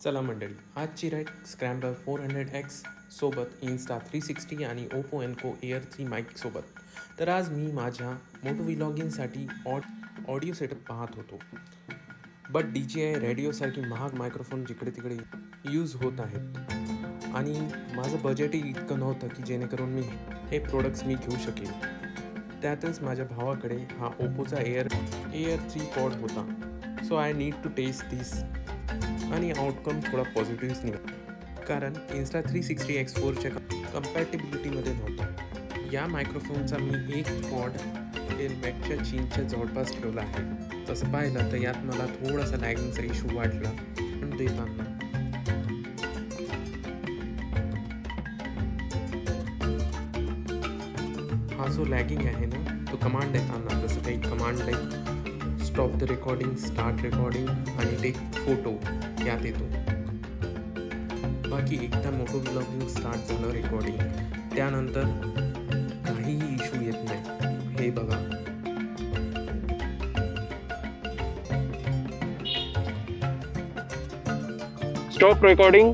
चला मंडळी, आजची राईड स्क्रॅम्बलर 400X सोबत Insta360 आणि ओप्पो एनको एअर 3 माईकसोबत. तर आज मी माझ्या मोटो व्लॉगिंगसाठी ऑडिओ सेटअप पाहत होतो. बट DJI रेडिओसारखी महाग मायक्रोफोन जिकडे तिकडे यूज होत आहेत आणि माझं बजेटही इतकं नव्हतं की जेणेकरून मी हे प्रोडक्ट्स घेऊ शकेन. त्यातच माझ्या भावाकडे हा ओप्पोचा एअर 3 पॉड होता. So I need to test this आणि आउटकम थोडा पॉझिटिव्हच निघाला, कारण Insta360X4च्या कम्पॅटेबिलिटीमध्ये नव्हता. या मायक्रोफोनचा मी एक पॉड डेलमॅकच्या चीनच्या जवळपास ठेवला आहे. तसं पाहिलं तर यात मला थोडासा लॅगिंगचा इश्यू वाटला, पण देताना हा जो लॅगिंग आहे ना, तो कमांड देताना जसं काही command like stop the recording, start recording आणि टेक फोटो यात येतो. बाकी एकदा मोटो व्लॉगिंग स्टार्ट झालं रेकॉर्डिंग, त्यानंतर काहीही इश्यू येत नाही. हे बघा, Stop recording.